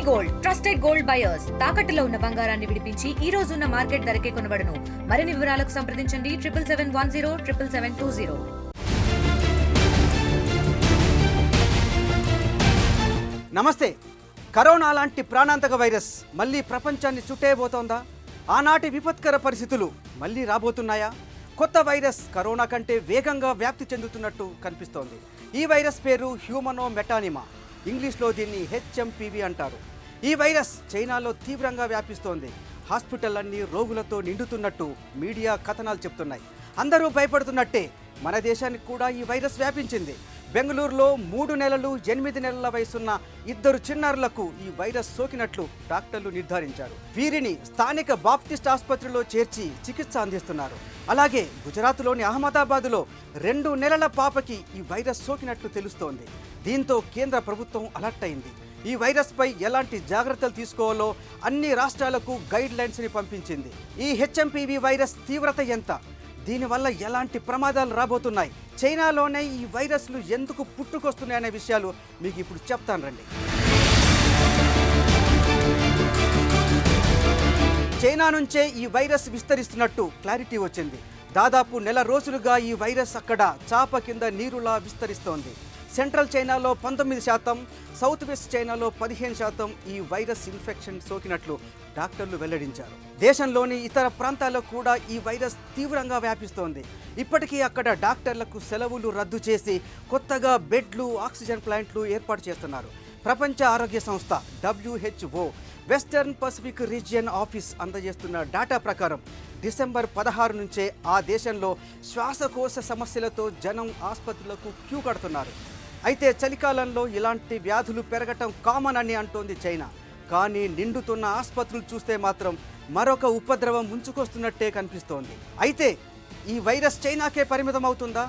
Gold trusted gold buyers తాకట్టులో ఉన్న బంగారాన్ని విడిపించి ఈ రోజు ఉన్న మార్కెట్ ధరకే కొనబడును. మరిన్ని వివరాలకు సంప్రదించండి 7771077720. నమస్తే. కరోనా లాంటి ప్రాణాంతక వైరస్ మళ్ళీ ప్రపంచాన్ని చుట్టేయబోతోందా? ఆనాటి విపత్కర పరిస్థితులు మళ్ళీ రాబోతున్నాయా? కొత్త వైరస్ కరోనా కంటే వేగంగా వ్యాప్తి చెందుతున్నట్టు కనిపిస్తోంది. ఈ వైరస్ పేరు హ్యూమనో మెటానిమా. ఇంగ్లీష్లో దీన్ని హెచ్ఎంపివి అంటారు. ఈ వైరస్ చైనాలో తీవ్రంగా వ్యాపిస్తోంది. హాస్పిటల్లన్నీ రోగులతో నిండుతున్నట్టు మీడియా కథనాలు చెప్తున్నాయి. అందరూ భయపడుతున్నట్టే మన దేశానికి కూడా ఈ వైరస్ వ్యాపించింది. బెంగళూరులో 3 నెలలు 8 నెలల వయసున్న 2 చిన్నారులకు ఈ వైరస్ సోకినట్లు డాక్టర్లు నిర్ధారించారు. వీరిని స్థానిక బాప్టిస్ట్ ఆసుపత్రిలో చేర్చి చికిత్స అందిస్తున్నారు. అలాగే గుజరాత్లోని అహ్మదాబాద్లో 2 నెలల పాపకి ఈ వైరస్ సోకినట్లు తెలుస్తోంది. దీంతో కేంద్ర ప్రభుత్వం అలర్ట్ అయింది. ఈ వైరస్పై ఎలాంటి జాగ్రత్తలు తీసుకోవాలో అన్ని రాష్ట్రాలకు గైడ్ లైన్స్ని పంపించింది. ఈ హెచ్ఎంపివి వైరస్ తీవ్రత ఎంత? దీనివల్ల ఎలాంటి ప్రమాదాలు రాబోతున్నాయి? చైనాలోనే ఈ వైరస్లు ఎందుకు పుట్టుకొస్తున్నాయనే విషయాలు మీకు ఇప్పుడు చెప్తాను రండి. చైనా నుంచే ఈ వైరస్ విస్తరిస్తున్నట్టు క్లారిటీ వచ్చింది. దాదాపు నెల రోజులుగా ఈ వైరస్ అక్కడ చాప కింద నీరులా విస్తరిస్తోంది. సెంట్రల్ చైనాలో 19%, సౌత్ వెస్ట్ చైనాలో 15% ఈ వైరస్ ఇన్ఫెక్షన్ సోకినట్లు డాక్టర్లు వెల్లడించారు. దేశంలోని ఇతర ప్రాంతాల్లో కూడా ఈ వైరస్ తీవ్రంగా వ్యాపిస్తోంది. ఇప్పటికీ అక్కడ డాక్టర్లకు సెలవులు రద్దు చేసి కొత్తగా బెడ్లు, ఆక్సిజన్ ప్లాంట్లు ఏర్పాటు చేస్తున్నారు. ప్రపంచ ఆరోగ్య సంస్థ WHO western pacific region office అందజేస్తున్న డేటా ప్రకారం డిసెంబర్ 16 నుంచే ఆ దేశంలో శ్వాసకోశ సమస్యలతో జనం ఆసుపత్రులకు క్యూ కడుతున్నారు. అయితే చలికాలంలో ఇలాంటి వ్యాధులు పెరగటం కామన్ అని అంటోంది చైనా. కానీ నిండుతున్న ఆసుపత్రులు చూస్తే మాత్రం మరొక ఉపద్రవం ముంచుకొస్తున్నట్టే కనిపిస్తోంది. అయితే ఈ వైరస్ చైనాకే పరిమితం అవుతుందా?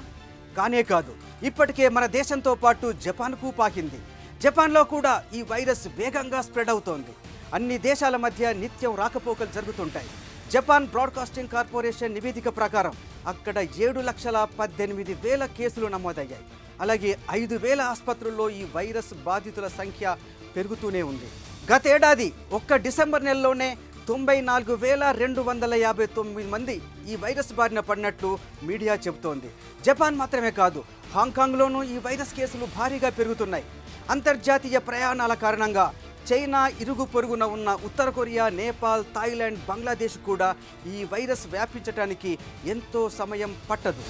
కానే కాదు. ఇప్పటికే మన దేశంతో పాటు జపాన్కు పాకింది. జపాన్లో కూడా ఈ వైరస్ వేగంగా స్ప్రెడ్ అవుతోంది. అన్ని దేశాల మధ్య నిత్యం రాకపోకలు జరుగుతుంటాయి. జపాన్ బ్రాడ్కాస్టింగ్ కార్పొరేషన్ నివేదిక ప్రకారం అక్కడ 7,18,000 కేసులు నమోదయ్యాయి. అలాగే 5,000 ఆసుపత్రుల్లో ఈ వైరస్ బాధితుల సంఖ్య పెరుగుతూనే ఉంది. గతేడాది ఒక్క డిసెంబర్ నెలలోనే 94,259 మంది ఈ వైరస్ బారిన పడినట్లు మీడియా చెబుతోంది. జపాన్ మాత్రమే కాదు, హాంకాంగ్లోనూ ఈ వైరస్ కేసులు భారీగా పెరుగుతున్నాయి. అంతర్జాతీయ ప్రయాణాల కారణంగా చైనా ఇరుగు పొరుగున ఉన్న ఉత్తర కొరియా, నేపాల్, థాయిలాండ్, బంగ్లాదేశ్ కూడా ఈ వైరస్ వ్యాపించడానికి ఎంతో సమయం పట్టదు.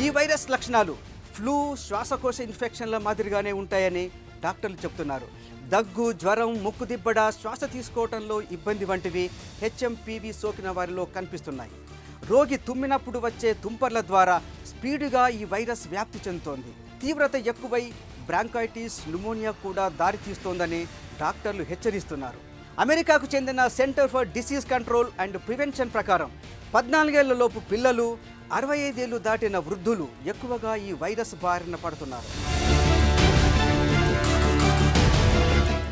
ఈ వైరస్ లక్షణాలు ఫ్లూ, శ్వాసకోశ ఇన్ఫెక్షన్ల మాదిరిగానే ఉంటాయని డాక్టర్లు చెప్తున్నారు. దగ్గు, జ్వరం, ముక్కు దిబ్బడ, శ్వాస తీసుకోవడంలో ఇబ్బంది వంటివి హెచ్ఎంపివి సోకిన వారిలో కనిపిస్తున్నాయి. రోగి తుమ్మినప్పుడు వచ్చే తుంపర్ల ద్వారా స్పీడుగా ఈ వైరస్ వ్యాప్తి చెందుతోంది. తీవ్రత ఎక్కువై బ్రాంకైటిస్, న్యూమోనియా కూడా దారితీస్తోందని డాక్టర్లు హెచ్చరిస్తున్నారు. అమెరికాకు చెందిన centre for disease control and prevention ప్రకారం 14 ఏళ్లలోపు పిల్లలు, 65 ఏళ్లు దాటిన వృద్ధులు ఎక్కువగా ఈ వైరస్ బారిన పడుతున్నారు.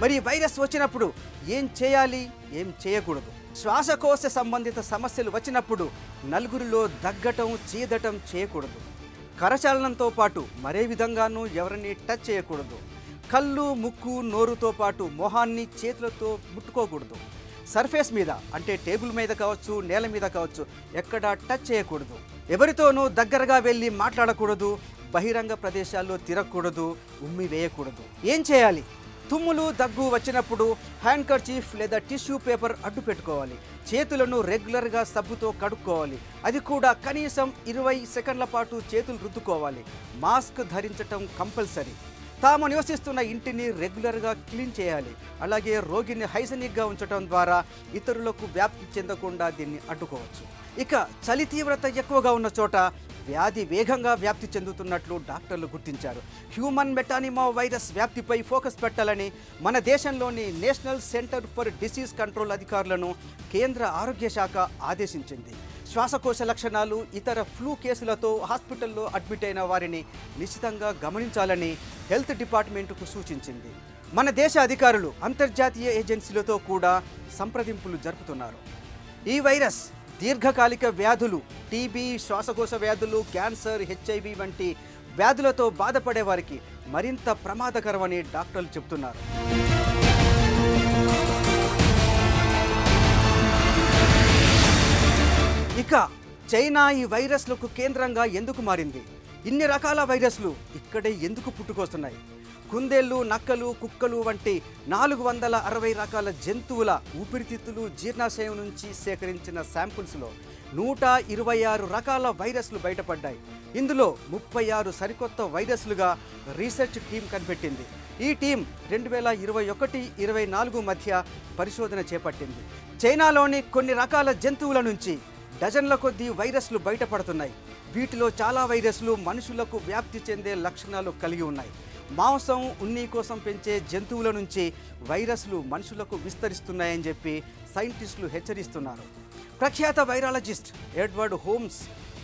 మరి ఈ వైరస్ వచ్చినప్పుడు ఏం చేయాలి, ఏం చేయకూడదు? శ్వాసకోశ సంబంధిత సమస్యలు వచ్చినప్పుడు నలుగురిలో దగ్గటం, చీదటం చేయకూడదు. కరచాలనంతో పాటు మరే విధంగానూ ఎవరిని టచ్ చేయకూడదు. కళ్ళు, ముక్కు, నోరుతో పాటు మొహాన్ని చేతులతో ముట్టుకోకూడదు. సర్ఫేస్ మీద అంటే టేబుల్ మీద కావచ్చు, నేల మీద కావచ్చు ఎక్కడా టచ్ చేయకూడదు. ఎవరితోనూ దగ్గరగా వెళ్ళి మాట్లాడకూడదు. బహిరంగ ప్రదేశాల్లో తిరగకూడదు. ఉమ్మి వేయకూడదు. ఏం చేయాలి? తుమ్ములు, దగ్గు వచ్చినప్పుడు హ్యాండ్ కర్చీఫ్ లేదా టిష్యూ పేపర్ అడ్డు పెట్టుకోవాలి. చేతులను రెగ్యులర్గా సబ్బుతో కడుక్కోవాలి. అది కూడా కనీసం 20 సెకండ్ల పాటు చేతులు రుద్దుకోవాలి. Mask ధరించటం compulsory. తాము నివసిస్తున్న ఇంటిని రెగ్యులర్గా క్లీన్ చేయాలి. అలాగే రోగిని హైజెనిక్గా ఉంచడం ద్వారా ఇతరులకు వ్యాప్తి చెందకుండా దీన్ని అడ్డుకోవచ్చు. ఇక చలి తీవ్రత ఎక్కువగా ఉన్న చోట వ్యాధి వేగంగా వ్యాప్తి చెందుతున్నట్లు డాక్టర్లు గుర్తించారు. హ్యూమన్ మెటానిమా వైరస్ వ్యాప్తిపై ఫోకస్ పెట్టాలని మన దేశంలోని national centre for disease control అధికారులను కేంద్ర ఆరోగ్య శాఖ ఆదేశించింది. శ్వాసకోశ లక్షణాలు, ఇతర ఫ్లూ కేసులతో హాస్పిటల్లో అడ్మిట్ అయిన వారిని నిశ్చితంగా గమనించాలని హెల్త్ డిపార్ట్మెంట్కు సూచించింది. మన దేశ అధికారులు అంతర్జాతీయ ఏజెన్సీలతో కూడా సంప్రదింపులు జరుపుతున్నారు. ఈ వైరస్ దీర్ఘకాలిక వ్యాధులు, టీబీ, శ్వాసకోశ వ్యాధులు, క్యాన్సర్, HIV వంటి వ్యాధులతో బాధపడే వారికి మరింత ప్రమాదకరమని డాక్టర్లు చెబుతున్నారు. ఇక చైనా ఈ వైరస్లకు కేంద్రంగా ఎందుకు మారింది? ఇన్ని రకాల వైరస్లు ఇక్కడే ఎందుకు పుట్టుకొస్తున్నాయి? కుందేళ్ళు, నక్కలు, కుక్కలు వంటి 460 రకాల జంతువుల ఊపిరితిత్తులు, జీర్ణాశయం నుంచి సేకరించిన శాంపుల్స్లో 126 రకాల వైరస్లు బయటపడ్డాయి. ఇందులో 36 సరికొత్త వైరస్లుగా రీసెర్చ్ టీం కనిపెట్టింది. ఈ టీం 2021-24 మధ్య పరిశోధన చేపట్టింది. చైనాలోని కొన్ని రకాల జంతువుల నుంచి డజన్ల కొద్దీ వైరస్లు బయటపడుతున్నాయి. వీటిలో చాలా వైరస్లు మనుషులకు వ్యాప్తి చెందే లక్షణాలు కలిగి ఉన్నాయి. మాంసం, ఉన్ని కోసం పెంచే జంతువుల నుంచి వైరస్లు మనుషులకు విస్తరిస్తున్నాయని చెప్పి సైంటిస్టులు హెచ్చరిస్తున్నారు. ప్రఖ్యాత వైరాలజిస్ట్ ఎడ్వర్డ్ హోమ్స్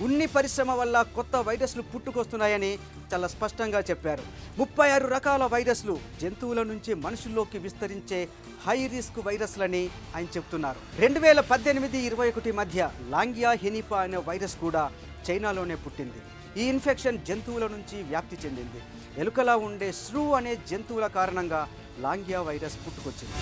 ఉన్ని పరిశ్రమ వల్ల కొత్త వైరస్లు పుట్టుకొస్తున్నాయని చాలా స్పష్టంగా చెప్పారు. 36 రకాల వైరస్లు జంతువుల నుంచి మనుషుల్లోకి విస్తరించే హై రిస్క్ వైరస్లని ఆయన చెప్తున్నారు. 2018-21 మధ్య లాంగియా హెనిపా అనే వైరస్ కూడా చైనాలోనే పుట్టింది. ఈ ఇన్ఫెక్షన్ జంతువుల నుంచి వ్యాప్తి చెందింది. ఎలుకలా ఉండే శ్రూ అనే జంతువుల కారణంగా లాంగియా వైరస్ పుట్టుకొచ్చింది.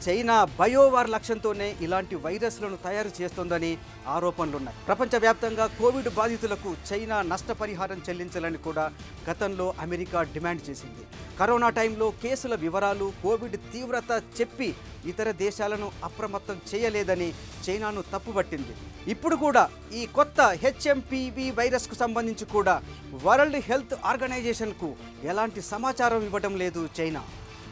చైనా బయోవార్ లక్ష్యంతోనే ఇలాంటి వైరస్లను తయారు చేస్తోందని ఆరోపణలున్నాయి. ప్రపంచవ్యాప్తంగా కోవిడ్ బాధితులకు చైనా నష్టపరిహారం చెల్లించాలని కూడా గతంలో అమెరికా డిమాండ్ చేసింది. కరోనా టైంలో కేసుల వివరాలు, కోవిడ్ తీవ్రత చెప్పి ఇతర దేశాలను అప్రమత్తం చేయలేదని చైనాను తప్పుపట్టింది. ఇప్పుడు కూడా ఈ కొత్త హెచ్ఎంపివి వైరస్కు సంబంధించి కూడా వరల్డ్ హెల్త్ ఆర్గనైజేషన్కు ఎలాంటి సమాచారం ఇవ్వడం లేదు చైనా.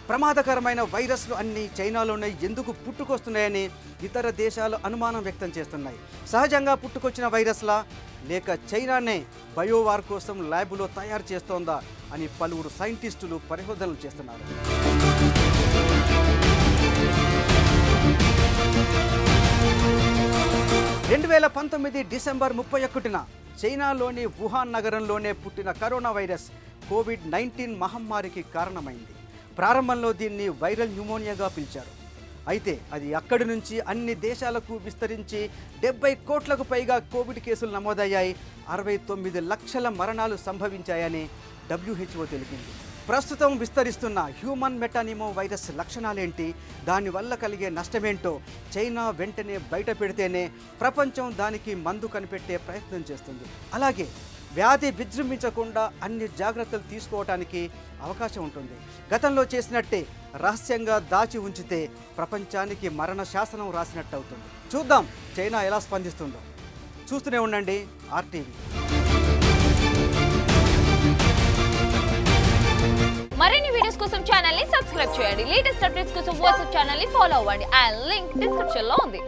ప్రమాదకరమైన వైరస్లు అన్నీ చైనాలోనే ఎందుకు పుట్టుకొస్తున్నాయని ఇతర దేశాలు అనుమానం వ్యక్తం చేస్తున్నాయి. సహజంగా పుట్టుకొచ్చిన వైరస్లా లేక చైనానే బయోవార్ కోసం ల్యాబులో తయారు చేస్తోందా అని పలువురు సైంటిస్టులు పరిశోధనలు చేస్తున్నారు. 2019 డిసెంబర్ 31న చైనాలోని వుహాన్ నగరంలోనే పుట్టిన కరోనా వైరస్ కోవిడ్-19 మహమ్మారికి కారణమైంది. ప్రారంభంలో దీన్ని వైరల్ న్యూమోనియాగా పిలిచారు. అయితే అది అక్కడి నుంచి అన్ని దేశాలకు విస్తరించి 70 కోట్లకు పైగా కోవిడ్ కేసులు నమోదయ్యాయి. 69 లక్షల మరణాలు సంభవించాయని WHO తెలిపింది. ప్రస్తుతం విస్తరిస్తున్న హ్యూమన్ మెటానిమో వైరస్ లక్షణాలేంటి, దానివల్ల కలిగే నష్టమేంటో చైనా వెంటనే బయట పెడితేనే ప్రపంచం దానికి మందు కనిపెట్టే ప్రయత్నం చేస్తుంది. అలాగే వ్యాధి విజృంభించకుండా అన్ని జాగ్రత్తలు తీసుకోవడానికి అవకాశం ఉంటుంది. గతంలో చేసినట్టే రహస్యంగా దాచి ఉంచితే ప్రపంచానికి మరణ శాసనం రాసినట్టు అవుతుంది. చూద్దాం చైనా ఎలా స్పందిస్తుందో. చూస్తూనే ఉండండి RTV. మరిన్ని వీడియోస్ కోసం ఛానల్ ని సబ్స్క్రైబ్ చేయండి. లేటెస్ట్ అప్డేట్స్ కోసం వాట్సాప్ ఛానల్ ని ఫాలో అవ్వండి. ఆ లింక్ డిస్క్రిప్షన్ లో ఉంది.